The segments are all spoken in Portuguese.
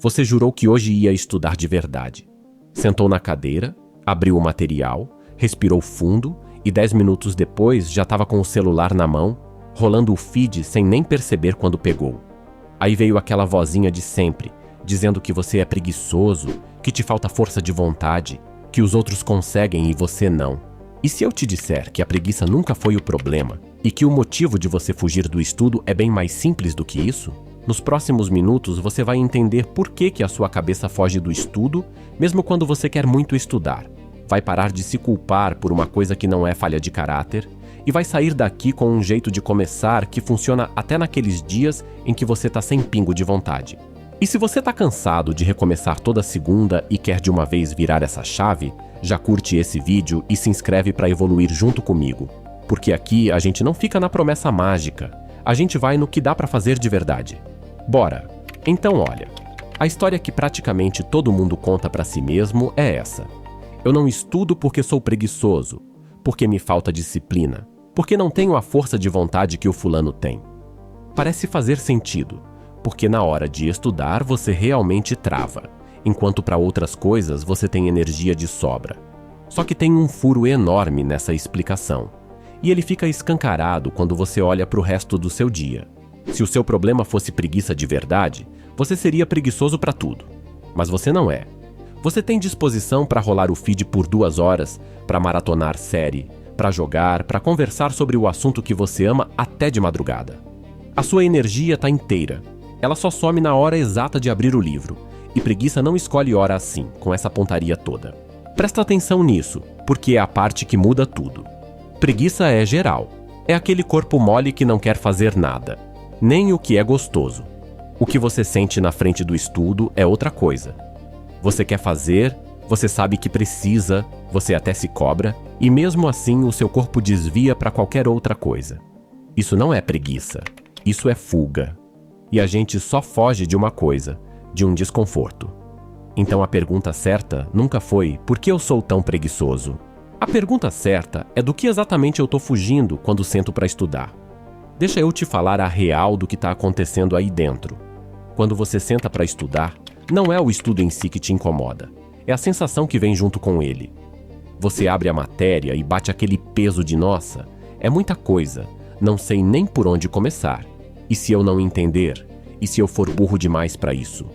Você jurou que hoje ia estudar de verdade. Sentou na cadeira, abriu o material, respirou fundo e 10 minutos depois já estava com o celular na mão, rolando o feed sem nem perceber quando pegou. Aí veio aquela vozinha de sempre, dizendo que você é preguiçoso, que te falta força de vontade, que os outros conseguem e você não. E se eu te disser que a preguiça nunca foi o problema e que o motivo de você fugir do estudo é bem mais simples do que isso? Nos próximos minutos você vai entender por que a sua cabeça foge do estudo, mesmo quando você quer muito estudar. Vai parar de se culpar por uma coisa que não é falha de caráter e vai sair daqui com um jeito de começar que funciona até naqueles dias em que você está sem pingo de vontade. E se você está cansado de recomeçar toda segunda e quer de uma vez virar essa chave, já curte esse vídeo e se inscreve para evoluir junto comigo. Porque aqui a gente não fica na promessa mágica, a gente vai no que dá para fazer de verdade. Bora! Então olha, a história que praticamente todo mundo conta para si mesmo é essa. Eu não estudo porque sou preguiçoso, porque me falta disciplina, porque não tenho a força de vontade que o fulano tem. Parece fazer sentido, porque na hora de estudar você realmente trava, enquanto para outras coisas você tem energia de sobra. Só que tem um furo enorme nessa explicação, e ele fica escancarado quando você olha para o resto do seu dia. Se o seu problema fosse preguiça de verdade, você seria preguiçoso para tudo. Mas você não é. Você tem disposição para rolar o feed por 2 horas, para maratonar série, para jogar, para conversar sobre o assunto que você ama até de madrugada. A sua energia está inteira. Ela só some na hora exata de abrir o livro. E preguiça não escolhe hora assim, com essa pontaria toda. Presta atenção nisso, porque é a parte que muda tudo. Preguiça é geral. É aquele corpo mole que não quer fazer nada, nem o que é gostoso. O que você sente na frente do estudo é outra coisa. Você quer fazer, você sabe que precisa, você até se cobra, e mesmo assim o seu corpo desvia para qualquer outra coisa. Isso não é preguiça, isso é fuga. E a gente só foge de uma coisa, de um desconforto. Então a pergunta certa nunca foi por que eu sou tão preguiçoso? A pergunta certa é do que exatamente eu estou fugindo quando sento para estudar. Deixa eu te falar a real do que está acontecendo aí dentro. Quando você senta para estudar, não é o estudo em si que te incomoda, é a sensação que vem junto com ele. Você abre a matéria e bate aquele peso de nossa, é muita coisa, não sei nem por onde começar. E se eu não entender? E se eu for burro demais para isso?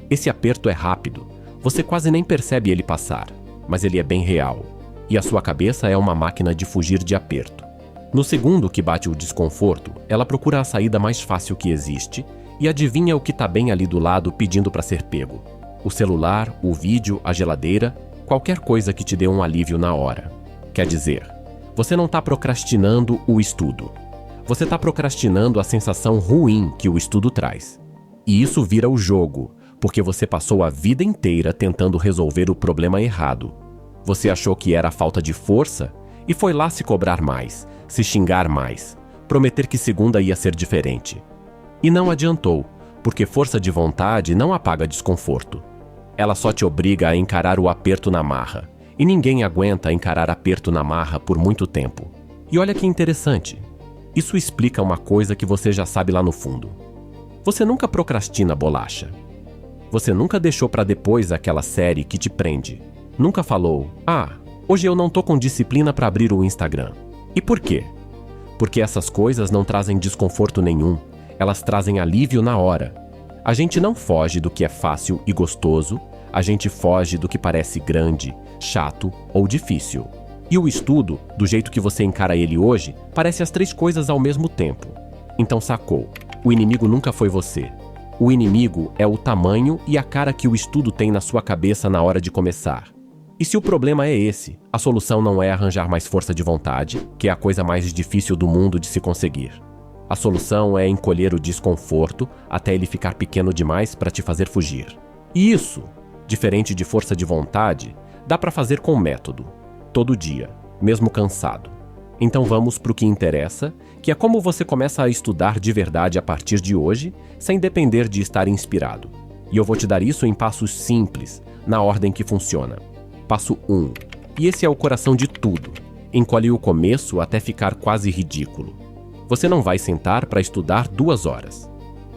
Esse aperto é rápido, você quase nem percebe ele passar, mas ele é bem real. E a sua cabeça é uma máquina de fugir de aperto. No segundo que bate o desconforto, ela procura a saída mais fácil que existe e adivinha o que está bem ali do lado pedindo para ser pego. O celular, o vídeo, a geladeira, qualquer coisa que te dê um alívio na hora. Quer dizer, você não está procrastinando o estudo. Você está procrastinando a sensação ruim que o estudo traz. E isso vira o jogo, porque você passou a vida inteira tentando resolver o problema errado. Você achou que era a falta de força e foi lá se cobrar mais, se xingar mais, prometer que segunda ia ser diferente. E não adiantou, porque força de vontade não apaga desconforto. Ela só te obriga a encarar o aperto na marra, e ninguém aguenta encarar aperto na marra por muito tempo. E olha que interessante, isso explica uma coisa que você já sabe lá no fundo. Você nunca procrastina bolacha. Você nunca deixou para depois aquela série que te prende. Nunca falou, hoje eu não tô com disciplina para abrir o Instagram. E por quê? Porque essas coisas não trazem desconforto nenhum. Elas trazem alívio na hora. A gente não foge do que é fácil e gostoso, a gente foge do que parece grande, chato ou difícil. E o estudo, do jeito que você encara ele hoje, parece as 3 coisas ao mesmo tempo. Então sacou, o inimigo nunca foi você. O inimigo é o tamanho e a cara que o estudo tem na sua cabeça na hora de começar. E se o problema é esse, a solução não é arranjar mais força de vontade, que é a coisa mais difícil do mundo de se conseguir. A solução é encolher o desconforto até ele ficar pequeno demais para te fazer fugir. E isso, diferente de força de vontade, dá para fazer com método, todo dia, mesmo cansado. Então vamos para o que interessa, que é como você começa a estudar de verdade a partir de hoje, sem depender de estar inspirado. E eu vou te dar isso em passos simples, na ordem que funciona. Passo 1. E esse é o coração de tudo. Encolhe o começo até ficar quase ridículo. Você não vai sentar para estudar 2 horas.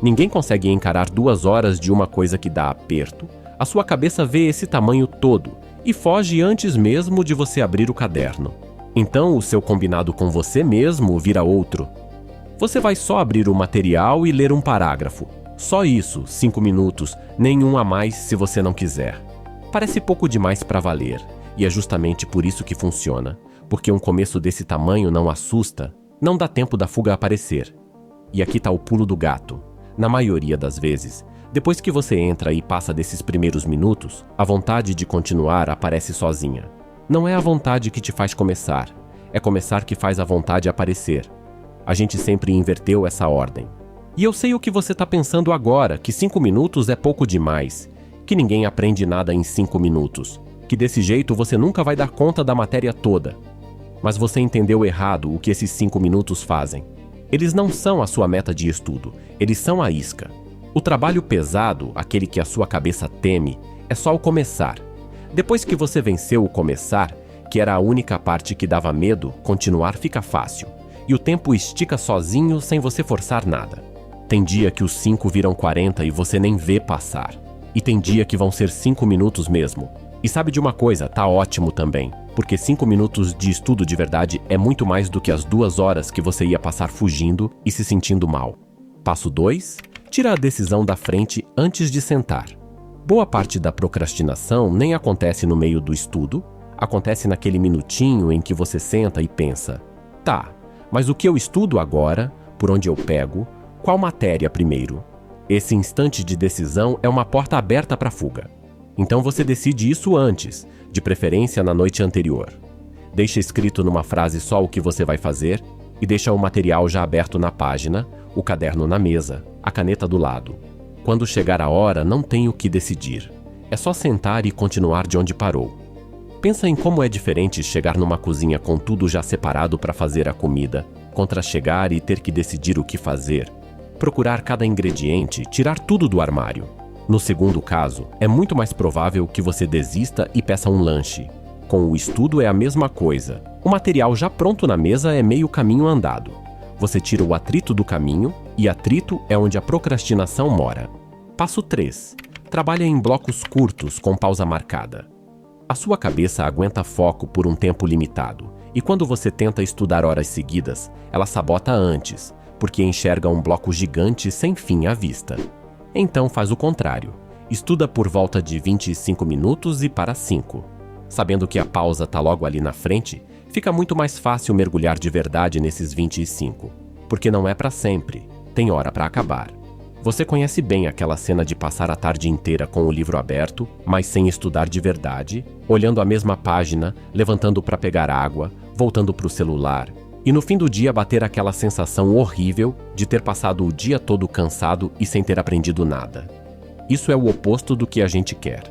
Ninguém consegue encarar 2 horas de uma coisa que dá aperto. A sua cabeça vê esse tamanho todo e foge antes mesmo de você abrir o caderno. Então, o seu combinado com você mesmo vira outro. Você vai só abrir o material e ler um parágrafo. Só isso, 5 minutos, nenhum a mais se você não quiser. Parece pouco demais para valer, e é justamente por isso que funciona. Porque um começo desse tamanho não assusta, não dá tempo da fuga aparecer. E aqui está o pulo do gato. Na maioria das vezes, depois que você entra e passa desses primeiros minutos, a vontade de continuar aparece sozinha. Não é a vontade que te faz começar, é começar que faz a vontade aparecer. A gente sempre inverteu essa ordem. E eu sei o que você está pensando agora, que 5 minutos é pouco demais, que ninguém aprende nada em 5 minutos, que desse jeito você nunca vai dar conta da matéria toda. Mas você entendeu errado o que esses 5 minutos fazem. Eles não são a sua meta de estudo, eles são a isca. O trabalho pesado, aquele que a sua cabeça teme, é só o começar. Depois que você venceu o começar, que era a única parte que dava medo, continuar fica fácil. E o tempo estica sozinho sem você forçar nada. Tem dia que os 5 viram 40 e você nem vê passar. E tem dia que vão ser 5 minutos mesmo. E sabe de uma coisa, tá ótimo também. Porque 5 minutos de estudo de verdade é muito mais do que as 2 horas que você ia passar fugindo e se sentindo mal. Passo 2. Tira a decisão da frente antes de sentar. Boa parte da procrastinação nem acontece no meio do estudo, acontece naquele minutinho em que você senta e pensa: tá, mas o que eu estudo agora? Por onde eu pego? Qual matéria primeiro? Esse instante de decisão é uma porta aberta para a fuga. Então você decide isso antes, de preferência na noite anterior. Deixa escrito numa frase só o que você vai fazer e deixa o material já aberto na página, o caderno na mesa, a caneta do lado. Quando chegar a hora, não tem o que decidir. É só sentar e continuar de onde parou. Pensa em como é diferente chegar numa cozinha com tudo já separado para fazer a comida, contra chegar e ter que decidir o que fazer. Procurar cada ingrediente, tirar tudo do armário. No segundo caso, é muito mais provável que você desista e peça um lanche. Com o estudo é a mesma coisa. O material já pronto na mesa é meio caminho andado. Você tira o atrito do caminho, e atrito é onde a procrastinação mora. Passo 3. Trabalha em blocos curtos com pausa marcada. A sua cabeça aguenta foco por um tempo limitado, e quando você tenta estudar horas seguidas, ela sabota antes, porque enxerga um bloco gigante sem fim à vista. Então faz o contrário. Estuda por volta de 25 minutos e para 5. Sabendo que a pausa está logo ali na frente, fica muito mais fácil mergulhar de verdade nesses 25. Porque não é para sempre, tem hora para acabar. Você conhece bem aquela cena de passar a tarde inteira com o livro aberto, mas sem estudar de verdade, olhando a mesma página, levantando para pegar água, voltando para o celular, e no fim do dia bater aquela sensação horrível de ter passado o dia todo cansado e sem ter aprendido nada. Isso é o oposto do que a gente quer.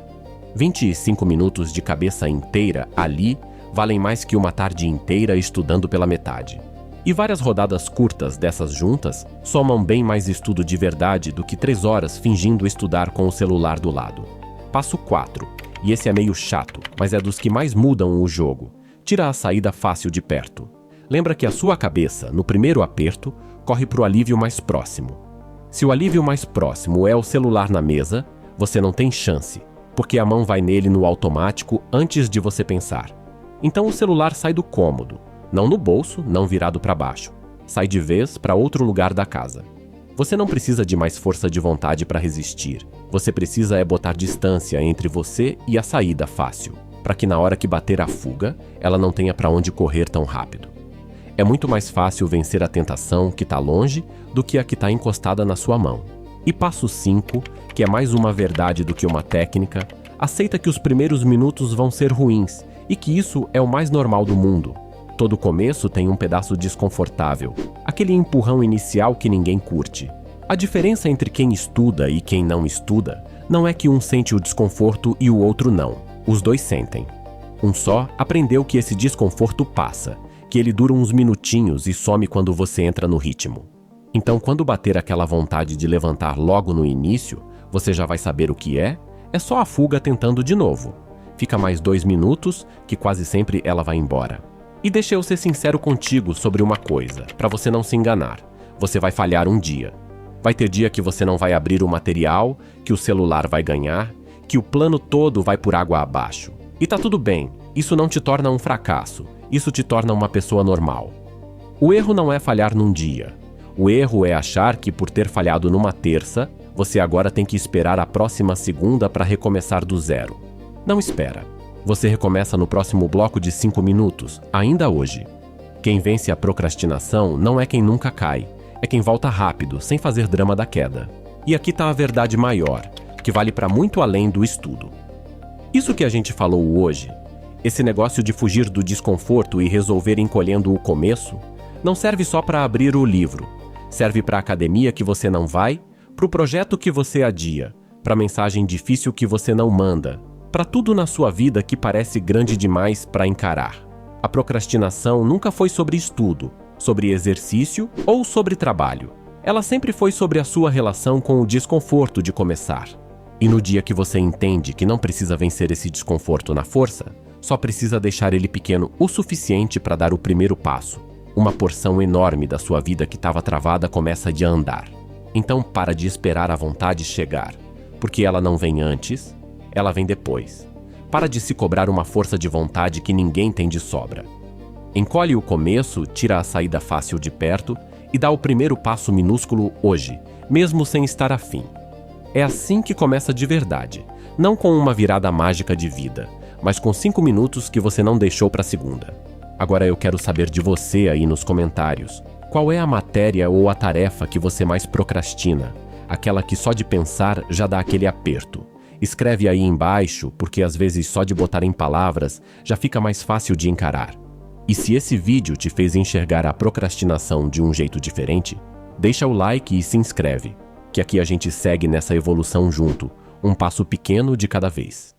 25 minutos de cabeça inteira ali valem mais que uma tarde inteira estudando pela metade. E várias rodadas curtas dessas juntas somam bem mais estudo de verdade do que 3 horas fingindo estudar com o celular do lado. Passo 4, e esse é meio chato, mas é dos que mais mudam o jogo. Tira a saída fácil de perto. Lembra que a sua cabeça, no primeiro aperto, corre para o alívio mais próximo. Se o alívio mais próximo é o celular na mesa, você não tem chance, porque a mão vai nele no automático antes de você pensar. Então o celular sai do cômodo, não no bolso, não virado para baixo. Sai de vez para outro lugar da casa. Você não precisa de mais força de vontade para resistir. Você precisa é botar distância entre você e a saída fácil, para que na hora que bater a fuga, ela não tenha para onde correr tão rápido. É muito mais fácil vencer a tentação que está longe do que a que está encostada na sua mão. E passo 5, que é mais uma verdade do que uma técnica, aceita que os primeiros minutos vão ser ruins e que isso é o mais normal do mundo. Todo começo tem um pedaço desconfortável, aquele empurrão inicial que ninguém curte. A diferença entre quem estuda e quem não estuda não é que um sente o desconforto e o outro não. Os dois sentem. Um só aprendeu que esse desconforto passa, que ele dura uns minutinhos e some quando você entra no ritmo. Então, quando bater aquela vontade de levantar logo no início, você já vai saber o que é só a fuga tentando de novo. Fica mais 2 minutos, que quase sempre ela vai embora. E deixa eu ser sincero contigo sobre uma coisa, para você não se enganar. Você vai falhar um dia. Vai ter dia que você não vai abrir o material, que o celular vai ganhar, que o plano todo vai por água abaixo. E tá tudo bem, isso não te torna um fracasso, isso te torna uma pessoa normal. O erro não é falhar num dia. O erro é achar que por ter falhado numa terça, você agora tem que esperar a próxima segunda para recomeçar do zero. Não espera. Você recomeça no próximo bloco de 5 minutos, ainda hoje. Quem vence a procrastinação não é quem nunca cai, é quem volta rápido, sem fazer drama da queda. E aqui está a verdade maior, que vale para muito além do estudo. Isso que a gente falou hoje, esse negócio de fugir do desconforto e resolver encolhendo o começo, não serve só para abrir o livro. Serve para a academia que você não vai, para o projeto que você adia, para a mensagem difícil que você não manda, para tudo na sua vida que parece grande demais para encarar. A procrastinação nunca foi sobre estudo, sobre exercício ou sobre trabalho. Ela sempre foi sobre a sua relação com o desconforto de começar. E no dia que você entende que não precisa vencer esse desconforto na força, só precisa deixar ele pequeno o suficiente para dar o primeiro passo. Uma porção enorme da sua vida que estava travada começa a andar. Então para de esperar a vontade chegar, porque ela não vem antes, ela vem depois. Para de se cobrar uma força de vontade que ninguém tem de sobra. Encolhe o começo, tira a saída fácil de perto e dá o primeiro passo minúsculo hoje, mesmo sem estar afim. É assim que começa de verdade, não com uma virada mágica de vida, mas com 5 minutos que você não deixou para a segunda. Agora eu quero saber de você aí nos comentários. Qual é a matéria ou a tarefa que você mais procrastina? Aquela que só de pensar já dá aquele aperto. Escreve aí embaixo, porque às vezes só de botar em palavras já fica mais fácil de encarar. E se esse vídeo te fez enxergar a procrastinação de um jeito diferente, deixa o like e se inscreve, que aqui a gente segue nessa evolução junto, um passo pequeno de cada vez.